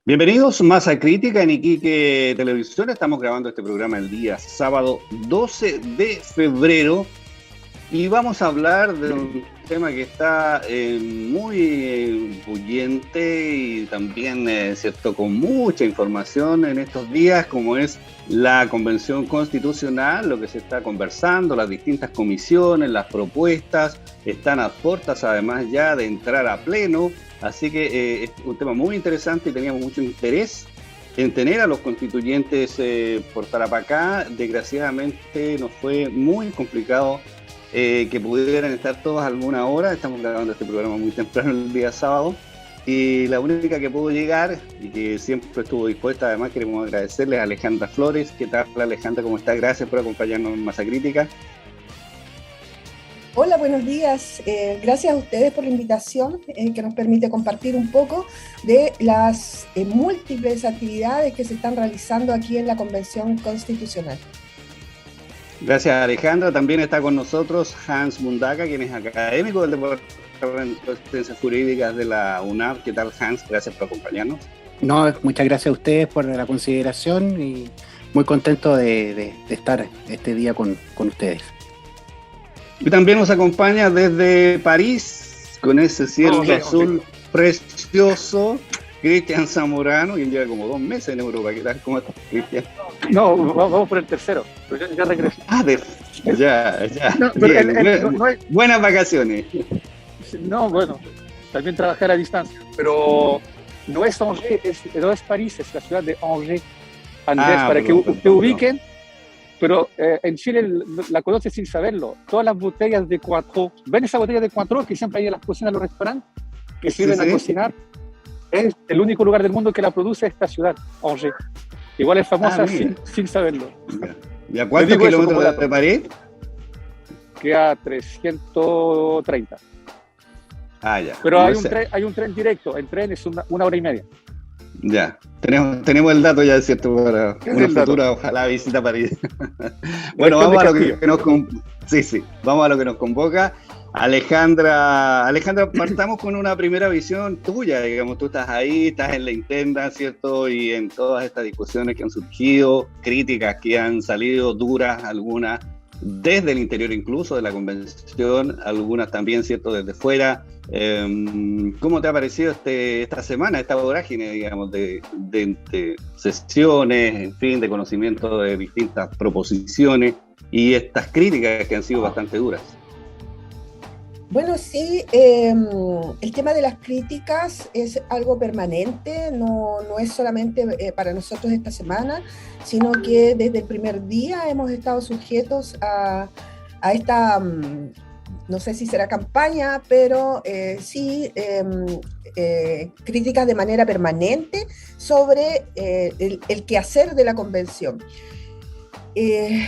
Bienvenidos más a Crítica en Iquique Televisión. Estamos grabando este programa el día sábado 12 de febrero y vamos a hablar de un tema que está muy bullente y también, cierto, con mucha información en estos días, como es la Convención Constitucional, lo que se está conversando, las distintas comisiones, las propuestas, están a puertas además ya de entrar a pleno. Así que es un tema muy interesante y teníamos mucho interés en tener a los constituyentes por Tarapacá. Desgraciadamente nos fue muy complicado que pudieran estar todos a alguna hora. Estamos grabando este programa muy temprano el día sábado y la única que pudo llegar y que siempre estuvo dispuesta, además queremos agradecerle a Alejandra Flores. ¿Qué tal, Alejandra? ¿Cómo está? Gracias por acompañarnos en Masa Crítica. Hola, buenos días. Gracias a ustedes por la invitación que nos permite compartir un poco de las múltiples actividades que se están realizando aquí en la Convención Constitucional. Gracias, Alejandra. También está con nosotros Hans Mundaca, quien es académico del Departamento de Ciencias Jurídicas de la UNAV. ¿Qué tal, Hans? Gracias por acompañarnos. No, muchas gracias a ustedes por la consideración y muy contento de estar este día con ustedes. Y también nos acompaña desde París, con ese cielo azul precioso, Cristian Zamorano, quien lleva como 2 meses en Europa. ¿Qué tal? ¿Cómo estás, Cristian? No, vamos por el tercero, pero ya regreso. Ya. No, bien, buenas vacaciones. No, bueno, también trabajar a distancia, pero no es Angers, no es París, es la ciudad de Angers, Andrés, para que te ubiquen. Pero en Chile la conoces sin saberlo. Todas las botellas de Cointreau, ¿ven esa botella de Cointreau que siempre hay en las cocinas de los restaurantes? Que sirven a cocinar. Es el único lugar del mundo que la produce esta ciudad, Angers. Igual es famosa sin saberlo. ¿Y a cuántos kilómetros de París? Queda a 330. Ya. Pero hay un tren directo. El tren es una hora y media. Ya, tenemos el dato ya, ¿cierto? Para una futura, ojalá, visita a París. Bueno, vamos a lo que nos convoca. Alejandra, partamos con una primera visión tuya, digamos, tú estás ahí, estás en la interna, ¿cierto? Y en todas estas discusiones que han surgido, críticas que han salido duras, algunas desde el interior incluso de la convención, algunas también, ¿cierto?, desde fuera. ¿Cómo te ha parecido esta semana, esta vorágine, digamos, de sesiones, en fin, de conocimiento de distintas proposiciones y estas críticas que han sido bastante duras? Bueno, sí, el tema de las críticas es algo permanente, no es solamente para nosotros esta semana, sino que desde el primer día hemos estado sujetos a esta, no sé si será campaña, pero sí críticas de manera permanente sobre el quehacer de la convención.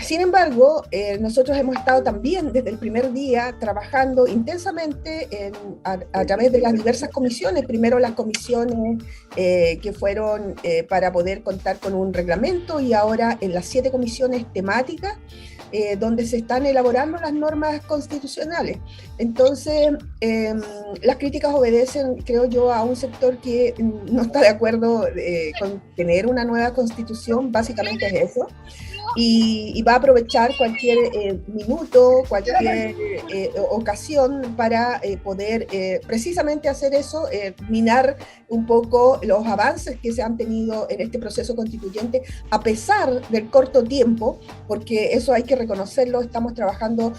Sin embargo, nosotros hemos estado también desde el primer día trabajando intensamente a través de las diversas comisiones. Primero las comisiones que fueron para poder contar con un reglamento y ahora en las 7 comisiones temáticas donde se están elaborando las normas constitucionales. Entonces, las críticas obedecen, creo yo, a un sector que no está de acuerdo con tener una nueva constitución, básicamente es eso. Y va a aprovechar cualquier minuto, cualquier ocasión para poder precisamente hacer eso, minar un poco los avances que se han tenido en este proceso constituyente, a pesar del corto tiempo, porque eso hay que reconocerlo, estamos trabajando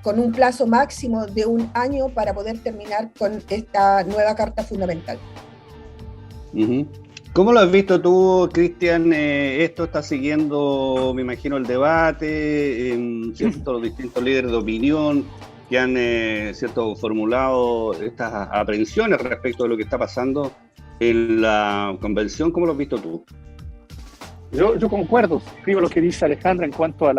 con un plazo máximo de 1 año para poder terminar con esta nueva Carta Fundamental. ¿Cómo lo has visto tú, Cristian? Esto está siguiendo, me imagino, el debate, ¿cierto? Los distintos líderes de opinión que han ¿cierto?, formulado estas aprehensiones respecto de lo que está pasando en la convención. ¿Cómo lo has visto tú? Yo concuerdo, escribo lo que dice Alejandra en cuanto a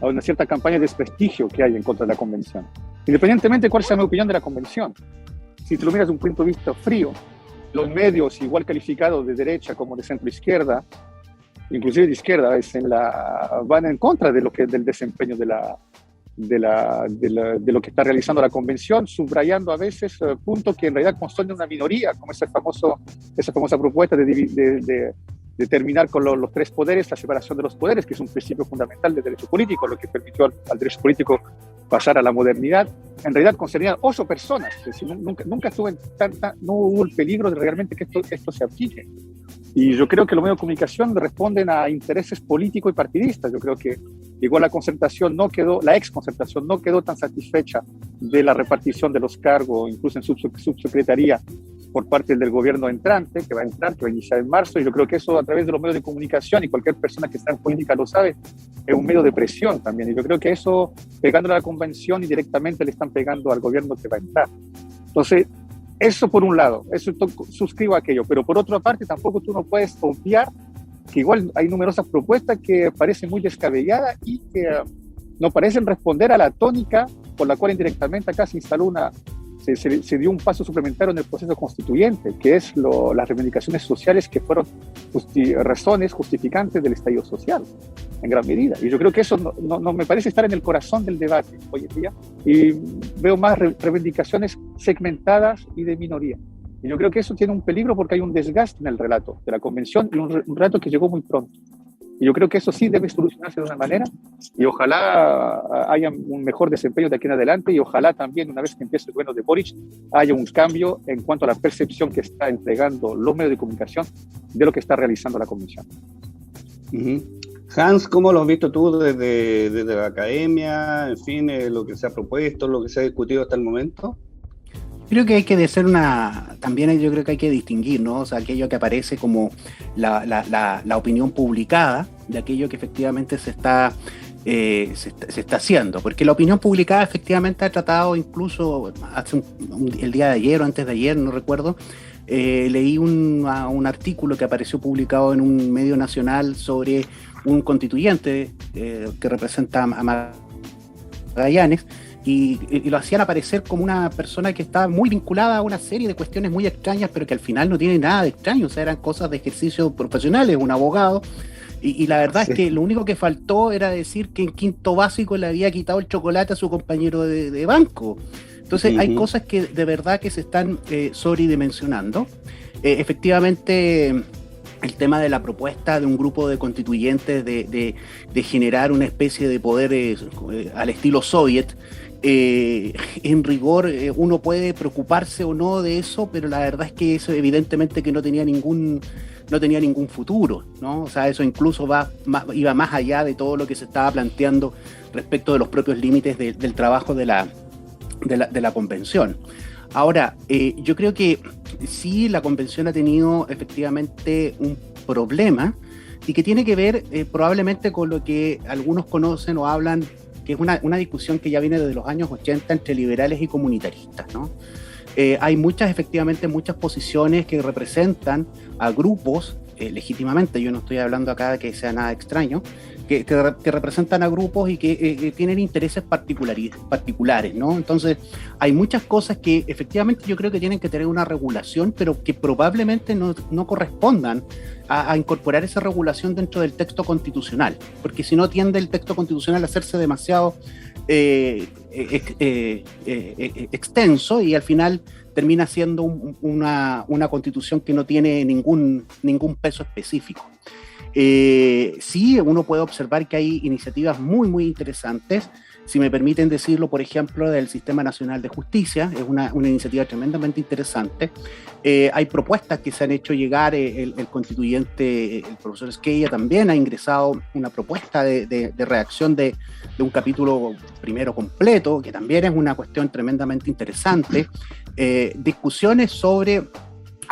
una cierta campaña de desprestigio que hay en contra de la convención. Independientemente de cuál sea mi opinión de la convención, si te lo miras desde un punto de vista frío, los medios, igual calificados de derecha como de centro-izquierda, inclusive de izquierda, van en contra del desempeño de de lo que está realizando la convención, subrayando a veces puntos que en realidad constituyen una minoría, como esa famosa propuesta de terminar con los tres poderes, la separación de los poderes, que es un principio fundamental del derecho político, lo que permitió al derecho político pasar a la modernidad. En realidad concernían 8 personas, es decir, nunca no hubo el peligro de realmente que esto se aplique. Y yo creo que los medios de comunicación responden a intereses políticos y partidistas. Yo creo que igual la ex concertación no quedó tan satisfecha de la repartición de los cargos, incluso en subsecretaría, por parte del gobierno entrante, que va a iniciar en marzo, y yo creo que eso a través de los medios de comunicación, y cualquier persona que está en política lo sabe, es un medio de presión también, y yo creo que eso, pegándole a la convención, indirectamente le están pegando al gobierno que va a entrar. Entonces, eso por un lado, suscribo a aquello, pero por otra parte tampoco tú no puedes obviar que igual hay numerosas propuestas que parecen muy descabelladas y que no parecen responder a la tónica por la cual indirectamente acá se instaló se dio un paso suplementario en el proceso constituyente, que es las reivindicaciones sociales que fueron razones justificantes del estallido social, en gran medida. Y yo creo que eso no me parece estar en el corazón del debate hoy en día, y veo más reivindicaciones segmentadas y de minoría. Y yo creo que eso tiene un peligro porque hay un desgaste en el relato de la convención, y un relato que llegó muy pronto. Y yo creo que eso sí debe solucionarse de una manera, y ojalá haya un mejor desempeño de aquí en adelante, y ojalá también, una vez que empiece el gobierno de Boric, haya un cambio en cuanto a la percepción que está entregando los medios de comunicación de lo que está realizando la convención. Hans, ¿cómo lo has visto tú desde la academia, en fin, lo que se ha propuesto, lo que se ha discutido hasta el momento? Creo que hay que también yo creo que hay que distinguir, ¿no? O sea, aquello que aparece como la opinión publicada de aquello que efectivamente se está haciendo, porque la opinión publicada efectivamente ha tratado, incluso el día de ayer o antes de ayer, no recuerdo, leí un artículo que apareció publicado en un medio nacional sobre un constituyente que representa a Magallanes, y lo hacían aparecer como una persona que estaba muy vinculada a una serie de cuestiones muy extrañas, pero que al final no tiene nada de extraño, o sea, eran cosas de ejercicio profesionales, un abogado, y la verdad es que lo único que faltó era decir que en quinto básico le había quitado el chocolate a su compañero de banco. Entonces hay cosas que de verdad que se están sobredimensionando. Efectivamente, el tema de la propuesta de un grupo de constituyentes de generar una especie de poder al estilo soviet, en rigor uno puede preocuparse o no de eso, pero la verdad es que eso evidentemente que no tenía ningún futuro, ¿no? O sea, eso incluso iba más allá de todo lo que se estaba planteando respecto de los propios límites del trabajo de la convención. Ahora, yo creo que sí, la convención ha tenido efectivamente un problema, y que tiene que ver probablemente con lo que algunos conocen o hablan, que es una discusión que ya viene desde los años 80 entre liberales y comunitaristas, ¿no? Hay efectivamente muchas posiciones que representan a grupos, legítimamente, yo no estoy hablando acá de que sea nada extraño, que representan a grupos y que tienen intereses particulares, ¿no? Entonces, hay muchas cosas que efectivamente yo creo que tienen que tener una regulación, pero que probablemente no correspondan a incorporar esa regulación dentro del texto constitucional, porque si no tiende el texto constitucional a hacerse demasiado extenso, y al final termina siendo una constitución que no tiene ningún peso específico. Sí, uno puede observar que hay iniciativas muy, muy interesantes. Si me permiten decirlo, por ejemplo, del Sistema Nacional de Justicia, es una iniciativa tremendamente interesante. Hay propuestas que se han hecho llegar, el constituyente, el profesor Esquella, también ha ingresado una propuesta de redacción de un capítulo primero completo, que también es una cuestión tremendamente interesante. Discusiones sobre...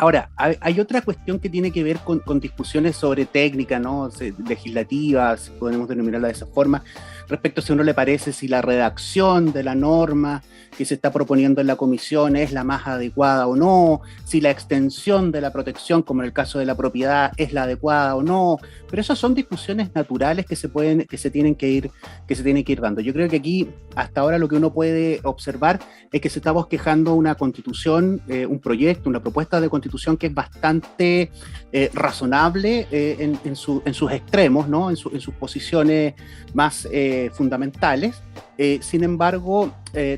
Ahora, hay otra cuestión que tiene que ver con discusiones sobre técnica, ¿no? Legislativas, podemos denominarla de esa forma, respecto a si a uno le parece si la redacción de la norma que se está proponiendo en la comisión es la más adecuada o no, si la extensión de la protección, como en el caso de la propiedad, es la adecuada o no, pero esas son discusiones naturales que se tienen que ir dando. Yo creo que aquí, hasta ahora, lo que uno puede observar es que se está bosquejando una constitución, un proyecto, una propuesta de constitución que es bastante razonable en sus extremos, ¿no? En sus posiciones más fundamentales, Sin embargo,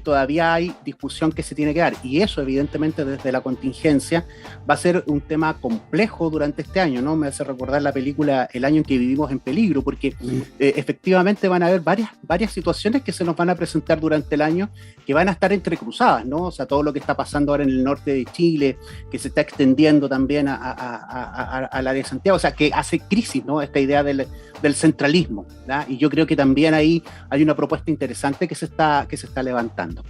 todavía hay discusión que se tiene que dar, y eso evidentemente desde la contingencia va a ser un tema complejo durante este año, ¿no? Me hace recordar la película El año en que vivimos en peligro, porque efectivamente van a haber varias situaciones que se nos van a presentar durante el año que van a estar entrecruzadas, ¿no? O sea, todo lo que está pasando ahora en el norte de Chile, que se está extendiendo también al área de Santiago, o sea, que hace crisis, ¿no? Esta idea del centralismo, ¿verdad? Y yo creo que también ahí hay una propuesta interesante que se está levantando.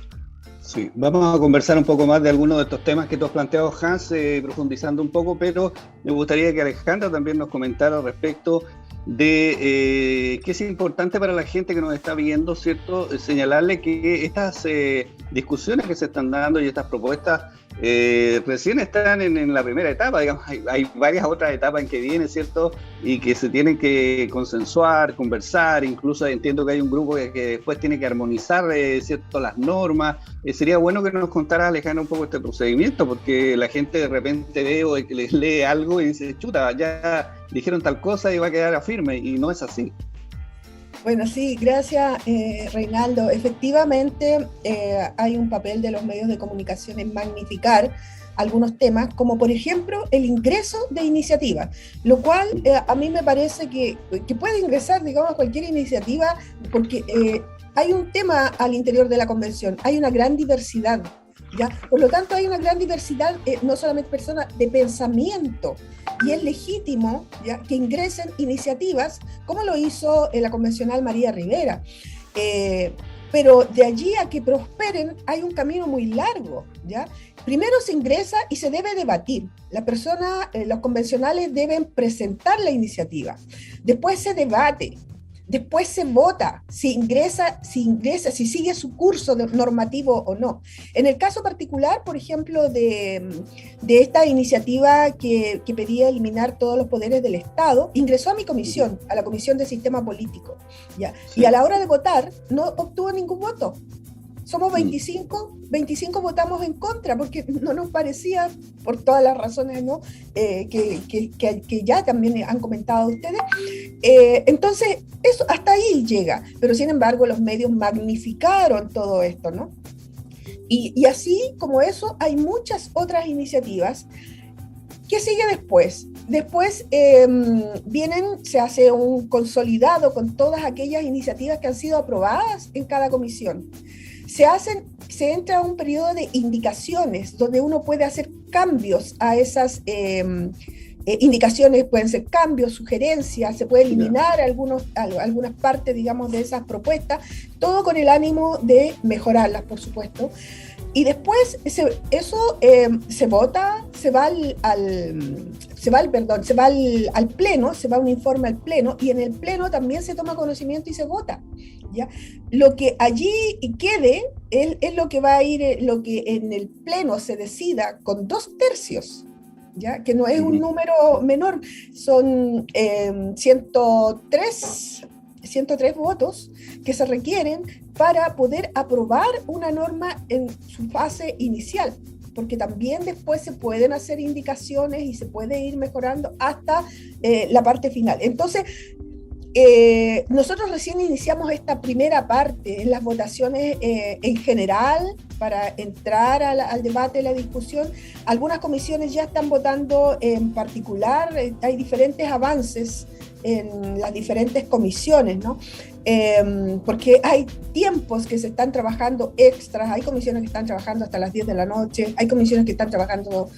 Sí, vamos a conversar un poco más de algunos de estos temas que tú has planteado, Hans, profundizando un poco, pero me gustaría que Alejandra también nos comentara respecto de que es importante para la gente que nos está viendo, ¿cierto? Señalarle que estas discusiones que se están dando y estas propuestas recién están en la primera etapa, digamos, hay varias otras etapas en que vienen, ¿cierto? Y que se tienen que consensuar, conversar, incluso entiendo que hay un grupo que después tiene que armonizar, ¿cierto? Las normas. Sería bueno que nos contara, Alejandra, un poco este procedimiento, porque la gente de repente ve o les lee algo y dice, chuta, ya dijeron tal cosa y va a quedar a firme, y no es así. Bueno, sí, gracias, Reinaldo. Efectivamente, hay un papel de los medios de comunicación en magnificar algunos temas, como por ejemplo el ingreso de iniciativas, lo cual a mí me parece que puede ingresar, digamos, cualquier iniciativa, porque hay un tema al interior de la convención, hay una gran diversidad, ¿ya? Por lo tanto, hay una gran diversidad, no solamente personas, de pensamiento, y es legítimo, ¿ya?, que ingresen iniciativas, como lo hizo la convencional María Rivera. Pero de allí a que prosperen hay un camino muy largo, ¿ya? Primero se ingresa y se debe debatir. La persona, los convencionales deben presentar la iniciativa. Después se debate. Después se vota si si sigue su curso normativo o no. En el caso particular, por ejemplo, de esta iniciativa que pedía eliminar todos los poderes del Estado, ingresó a mi comisión, a la Comisión de Sistema Político, ¿ya? Sí. Y a la hora de votar no obtuvo ningún voto. Somos 25 votamos en contra, porque no nos parecía, por todas las razones, ¿no?, que ya también han comentado ustedes. Entonces, eso hasta ahí llega, pero sin embargo los medios magnificaron todo esto, ¿no? Y así como eso, hay muchas otras iniciativas. ¿Qué sigue después? Después se hace un consolidado con todas aquellas iniciativas que han sido aprobadas en cada comisión. Se entra a un periodo de indicaciones donde uno puede hacer cambios a esas indicaciones, pueden ser cambios, sugerencias, se puede eliminar algunas partes, digamos, de esas propuestas, todo con el ánimo de mejorarlas, por supuesto. Y después se vota, se va al pleno, se va un informe al pleno, y en el pleno también se toma conocimiento y se vota, ¿ya? Lo que allí quede es lo que va a ir, lo que en el pleno se decida con 2/3, ¿ya? Que no es un número menor, son 103 votos que se requieren para poder aprobar una norma en su fase inicial, porque también después se pueden hacer indicaciones y se puede ir mejorando hasta la parte final. Entonces, nosotros recién iniciamos esta primera parte en las votaciones en general para entrar al debate, a la discusión. Algunas comisiones ya están votando en particular, hay diferentes avances en las diferentes comisiones, ¿no? Porque hay tiempos que se están trabajando extras, hay comisiones que están trabajando hasta las 10 de la noche, hay comisiones que están trabajando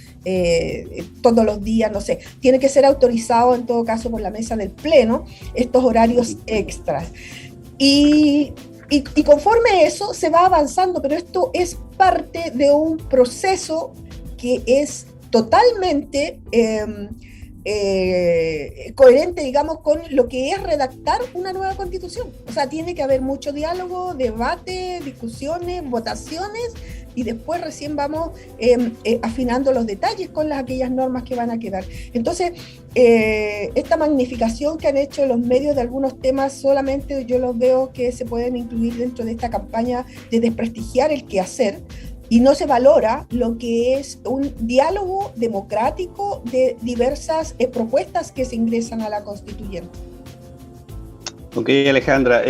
todos los días, no sé, tiene que ser autorizado en todo caso por la mesa del pleno estos horarios extras. Y conforme eso se va avanzando, pero esto es parte de un proceso que es totalmente coherente, digamos, con lo que es redactar una nueva constitución. O sea, tiene que haber mucho diálogo, debate, discusiones, votaciones, y después recién vamos afinando los detalles con aquellas normas que van a quedar. Entonces, esta magnificación que han hecho los medios de algunos temas, solamente yo los veo que se pueden incluir dentro de esta campaña de desprestigiar el quehacer, y no se valora lo que es un diálogo democrático de diversas propuestas que se ingresan a la constituyente. Ok, Alejandra.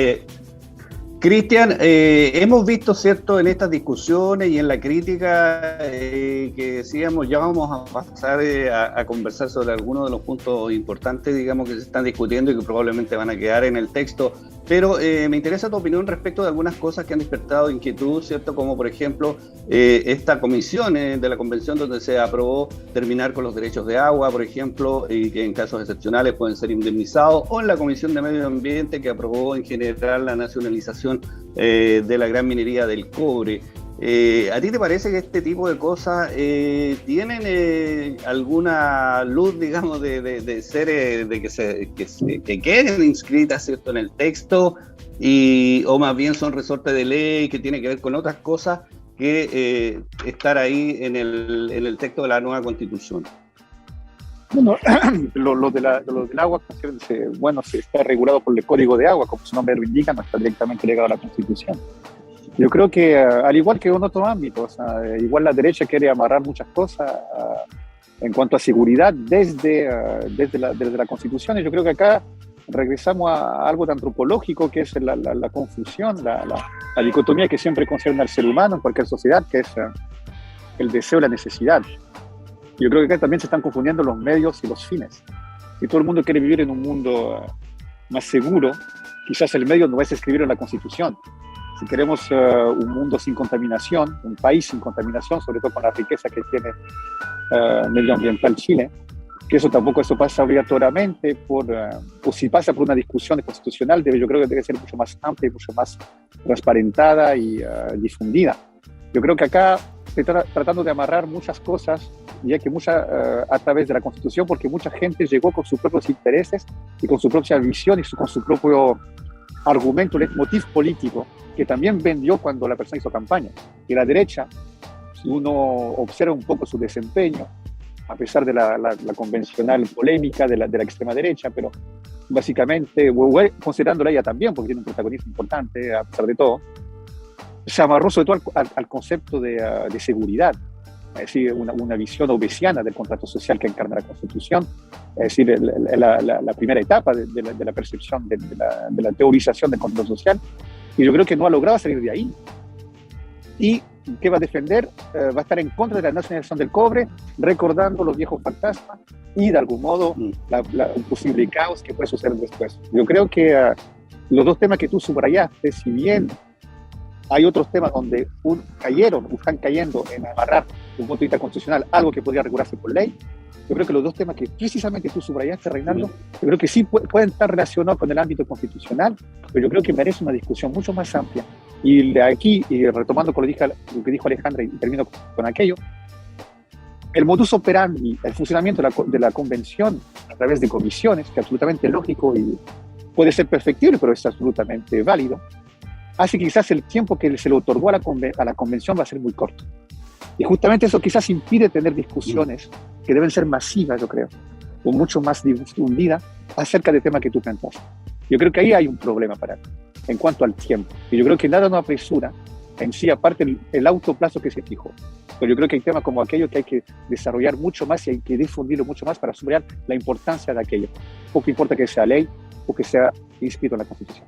Cristian, hemos visto, ¿cierto?, en estas discusiones y en la crítica que decíamos, ya vamos a pasar a conversar sobre algunos de los puntos importantes, digamos, que se están discutiendo y que probablemente van a quedar en el texto, pero me interesa tu opinión respecto de algunas cosas que han despertado inquietud, ¿cierto?, como por ejemplo esta comisión de la convención donde se aprobó terminar con los derechos de agua, por ejemplo, y que en casos excepcionales pueden ser indemnizados, o en la comisión de medio ambiente que aprobó en general la nacionalización de la gran minería del cobre. ¿A ti te parece que este tipo de cosas tienen alguna luz, digamos, de ser, que queden inscritas, ¿cierto?, en el texto, o más bien son resorte de ley que tiene que ver con otras cosas que estar ahí en el texto de la nueva Constitución? Bueno, lo del agua, bueno, se está regulado por el Código de Agua, como su nombre lo indica, no está directamente ligado a la Constitución. Yo creo que, al igual que en otros ámbitos, igual la derecha quiere amarrar muchas cosas en cuanto a seguridad desde la Constitución, y yo creo que acá regresamos a algo de antropológico, que es la confusión, la dicotomía que siempre concierne al ser humano en cualquier sociedad, que es el deseo y la necesidad. Yo creo que acá también se están confundiendo los medios y los fines. Si todo el mundo quiere vivir en un mundo más seguro, quizás el medio no es escribir en la Constitución. Si queremos un mundo sin contaminación, un país sin contaminación, sobre todo con la riqueza que tiene medioambiental Chile, que eso pasa obligatoriamente o si pasa por una discusión constitucional, yo creo que debe ser mucho más amplia y mucho más transparentada y difundida. Yo creo que acá se está tratando de amarrar muchas cosas, ya que a través de la Constitución, porque mucha gente llegó con sus propios intereses y con su propia visión y con su propio argumento, leitmotiv político, que también vendió cuando la persona hizo campaña. Y la derecha, si uno observa un poco su desempeño, a pesar de la convencional polémica de la extrema derecha, pero básicamente, considerándola ella también, porque tiene un protagonismo importante, a pesar de todo, se amarró sobre todo al concepto de seguridad, es decir, una visión obesiana del contrato social que encarna la Constitución, es decir, la primera etapa de la percepción, de la teorización del contrato social, y yo creo que no ha logrado salir de ahí. ¿Y qué va a defender? Va a estar en contra de la nacionalización del cobre, recordando los viejos fantasmas y, de algún modo, un posible caos que puede suceder después. Yo creo que los dos temas que tú subrayaste, si bien hay otros temas donde están cayendo en amarrar, desde un punto de vista constitucional, algo que podría regularse por ley, yo creo que los dos temas que precisamente tú subrayaste, Reinaldo, yo creo que sí pueden estar relacionados con el ámbito constitucional, pero yo creo que merece una discusión mucho más amplia. Y de aquí, y retomando lo que dijo Alejandra, y termino con aquello, el modus operandi, el funcionamiento de la convención a través de comisiones, que es absolutamente lógico y puede ser perfectible, pero es absolutamente válido, hace que quizás el tiempo que se le otorgó a la convención va a ser muy corto. Y justamente eso quizás impide tener discusiones que deben ser masivas, yo creo, o mucho más difundidas acerca del tema que tú planteas. Yo creo que ahí hay un problema en cuanto al tiempo. Y yo creo que nada nos apresura en sí, aparte el autoplazo que se fijó. Pero yo creo que hay temas como aquello que hay que desarrollar mucho más y hay que difundirlo mucho más para subrayar la importancia de aquello. Poco importa que sea ley o que sea inscrito en la Constitución.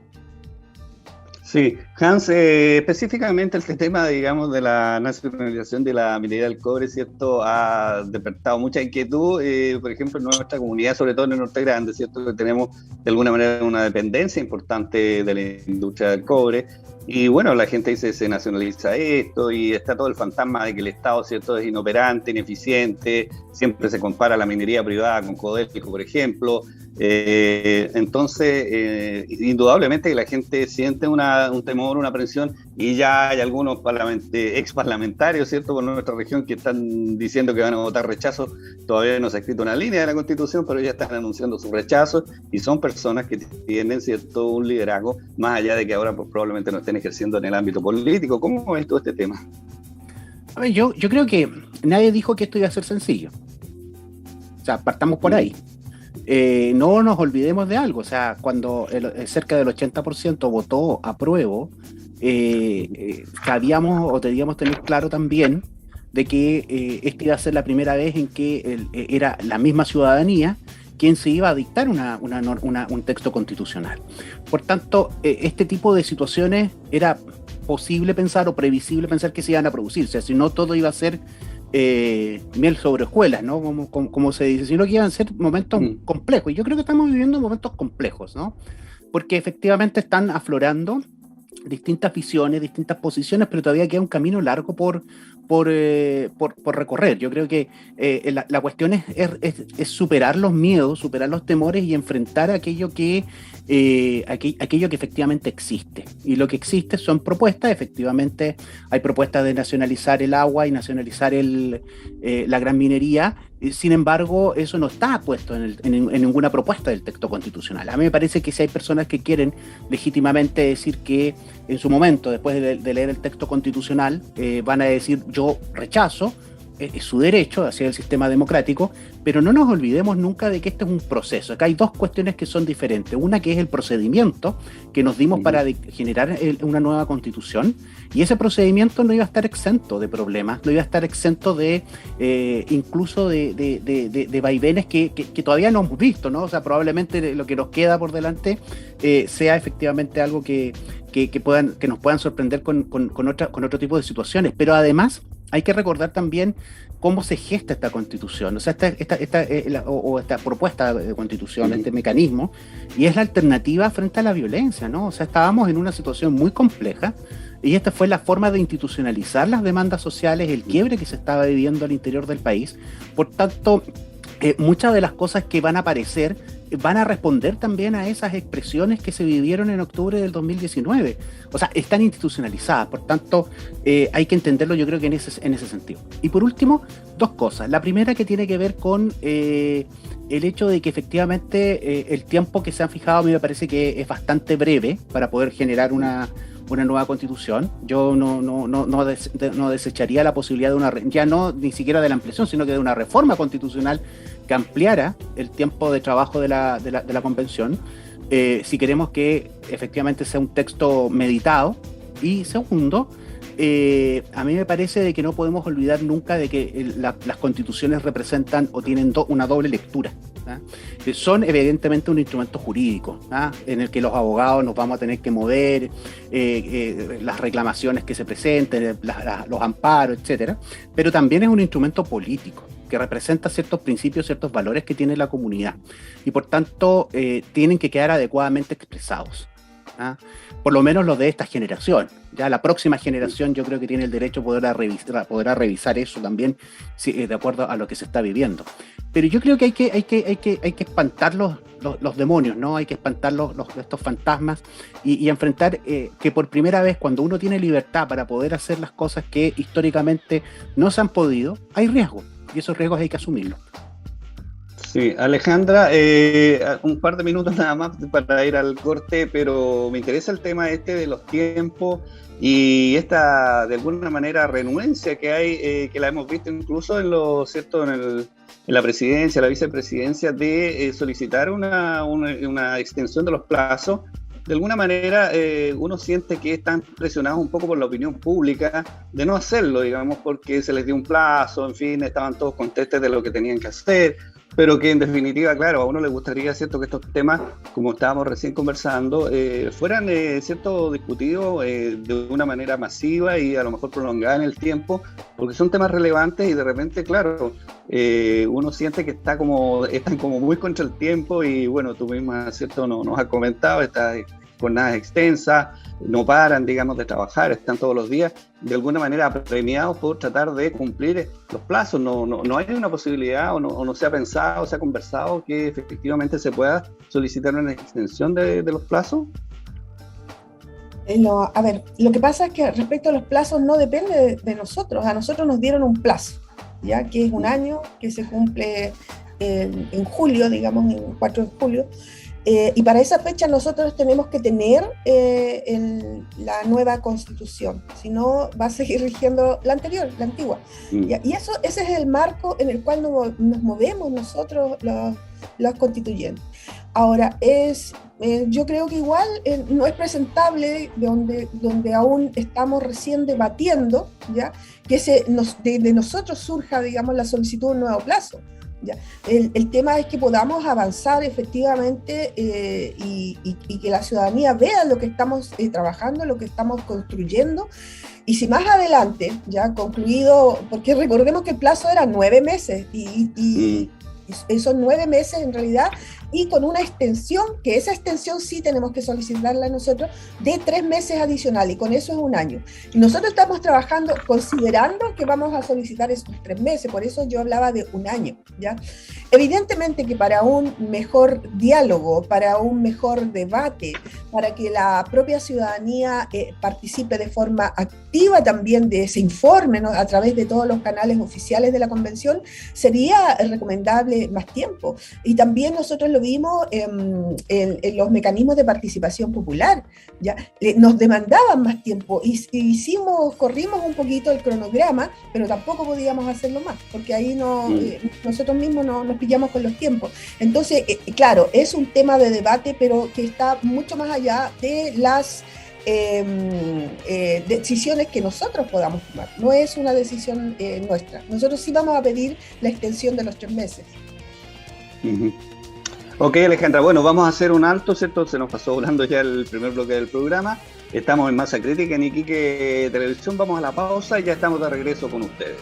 Sí, Hans, específicamente este tema, digamos, de la nacionalización de la minería del cobre, ¿cierto?, ha despertado mucha inquietud, por ejemplo, en nuestra comunidad, sobre todo en el Norte Grande, ¿cierto?, que tenemos de alguna manera una dependencia importante de la industria del cobre, y bueno, la gente dice se nacionaliza esto, y está todo el fantasma de que el Estado, ¿cierto?, es inoperante, ineficiente, siempre se compara la minería privada con Codelco, por ejemplo. Entonces, indudablemente que la gente siente un temor, una aprensión, y ya hay algunos ex parlamentarios, ¿cierto?, por nuestra región que están diciendo que van a votar rechazo. Todavía no se ha escrito una línea de la Constitución, pero ya están anunciando su rechazo, y son personas que tienen, ¿cierto?, un liderazgo, más allá de que ahora pues, probablemente no estén ejerciendo en el ámbito político. ¿Cómo ves todo este tema? A ver, yo creo que nadie dijo que esto iba a ser sencillo. O sea, partamos por ahí. No nos olvidemos de algo, o sea, cuando cerca del 80% votó apruebo, sabíamos o debíamos tener claro también de que esta iba a ser la primera vez en que era la misma ciudadanía quien se iba a dictar un texto constitucional. Por tanto, este tipo de situaciones era posible pensar o previsible pensar que se iban a producir, o sea, si no todo iba a ser miel sobre hojuelas, ¿no? Como se dice, sino que iban a ser momentos complejos, y yo creo que estamos viviendo momentos complejos, ¿no? Porque efectivamente están aflorando distintas visiones, distintas posiciones, pero todavía queda un camino largo por recorrer. Yo creo que la cuestión es superar los miedos, superar los temores y enfrentar aquello que efectivamente existe. Y lo que existe son propuestas. Efectivamente hay propuestas de nacionalizar el agua y nacionalizar la gran minería. Sin embargo, eso no está puesto en ninguna propuesta del texto constitucional. A mí me parece que si hay personas que quieren legítimamente decir que en su momento, después de leer el texto constitucional, van a decir yo rechazo, es su derecho hacia el sistema democrático, pero no nos olvidemos nunca de que este es un proceso. Acá hay dos cuestiones que son diferentes. Una que es el procedimiento que nos dimos para generar una nueva constitución, y ese procedimiento no iba a estar exento de problemas, no iba a estar exento de incluso de vaivenes que todavía no hemos visto, ¿no? O sea, probablemente lo que nos queda por delante sea efectivamente algo que nos puedan sorprender con otro tipo de situaciones, pero además hay que recordar también cómo se gesta esta constitución, o sea, esta propuesta de constitución, este mecanismo, y es la alternativa frente a la violencia, ¿no? O sea, estábamos en una situación muy compleja, y esta fue la forma de institucionalizar las demandas sociales, el quiebre que se estaba viviendo al interior del país. Por tanto, muchas de las cosas que van a aparecer van a responder también a esas expresiones que se vivieron en octubre del 2019. O sea, están institucionalizadas, por tanto, hay que entenderlo, yo creo que en ese sentido. Y por último, dos cosas. La primera, que tiene que ver con el hecho de que efectivamente el tiempo que se han fijado a mí me parece que es bastante breve para poder generar una nueva constitución. Yo no desecharía la posibilidad de ni siquiera de la ampliación, sino que de una reforma constitucional que ampliara el tiempo de trabajo de la convención, si queremos que efectivamente sea un texto meditado. Y segundo, a mí me parece de que no podemos olvidar nunca de que las constituciones representan o tienen una doble lectura, ¿sí? Son evidentemente un instrumento jurídico, ¿sí? En el que los abogados nos vamos a tener que mover, las reclamaciones que se presenten, los amparos, etcétera, pero también es un instrumento político que representa ciertos principios, ciertos valores que tiene la comunidad, y por tanto tienen que quedar adecuadamente expresados, ¿ah? Por lo menos los de esta generación. Ya la próxima generación yo creo que tiene el derecho podrá revisar eso también, de acuerdo a lo que se está viviendo. Pero yo creo que hay que espantar los demonios, ¿no? Hay que espantar estos fantasmas y enfrentar que por primera vez, cuando uno tiene libertad para poder hacer las cosas que históricamente no se han podido, hay riesgos, y esos riesgos hay que asumirlos. Sí, Alejandra, un par de minutos nada más para ir al corte, pero me interesa el tema de los tiempos y esta, de alguna manera, renuencia que hay, que la hemos visto incluso en la presidencia, la vicepresidencia, de solicitar una extensión de los plazos. De alguna manera uno siente que están presionados un poco por la opinión pública de no hacerlo, digamos, porque se les dio un plazo, en fin, estaban todos contestes de lo que tenían que hacer, pero que en definitiva, claro, a uno le gustaría, ¿cierto?, que estos temas, como estábamos recién conversando, fueran, ¿cierto?, discutidos de una manera masiva y a lo mejor prolongada en el tiempo, porque son temas relevantes y de repente, claro, uno siente que están como muy contra el tiempo y bueno, tú misma, ¿cierto?, nos has comentado, estas jornadas extensas, no paran, digamos, de trabajar, están todos los días, de alguna manera premiados por tratar de cumplir los plazos. No hay una posibilidad o no se ha pensado, se ha conversado que efectivamente se pueda solicitar una extensión de los plazos. A ver, lo que pasa es que respecto a los plazos no depende de nosotros. A nosotros nos dieron un plazo, ya que es un año que se cumple en julio, digamos, el 4 de julio. Y para esa fecha nosotros tenemos que tener la nueva constitución, si no va a seguir rigiendo la anterior, la antigua. Y ese es el marco en el cual nos movemos nosotros los constituyentes. Ahora, yo creo que igual no es presentable donde aún estamos recién debatiendo, ¿ya?, que de nosotros surja, digamos, la solicitud de un nuevo plazo. ¿ya? El tema es que podamos avanzar efectivamente y que la ciudadanía vea lo que estamos trabajando, lo que estamos construyendo. Y si más adelante, ya concluido, porque recordemos que el plazo era 9 meses y esos 9 meses en realidad, y con una extensión, que esa extensión sí tenemos que solicitarla nosotros, de 3 meses adicionales, y con eso es 1 año. Y nosotros estamos trabajando, considerando que vamos a solicitar esos 3 meses, por eso yo hablaba de 1 año, ¿ya? Evidentemente que para un mejor diálogo, para un mejor debate, para que la propia ciudadanía participe de forma activa también de ese informe, ¿no?, a través de todos los canales oficiales de la convención, sería recomendable más tiempo. Y también nosotros lo vimos en los mecanismos de participación popular, ¿ya? Nos demandaban más tiempo y corrimos un poquito el cronograma, pero tampoco podíamos hacerlo más, porque ahí nosotros mismos nos pillamos con los tiempos. Entonces, claro, es un tema de debate, pero que está mucho más allá de las decisiones que nosotros podamos tomar. No es una decisión nuestra. Nosotros sí vamos a pedir la extensión de los 3 meses. Ok, Alejandra, bueno, vamos a hacer un alto, ¿cierto? Se nos pasó volando ya el primer bloque del programa. Estamos en Masa Crítica en Iquique Televisión. Vamos a la pausa y ya estamos de regreso con ustedes.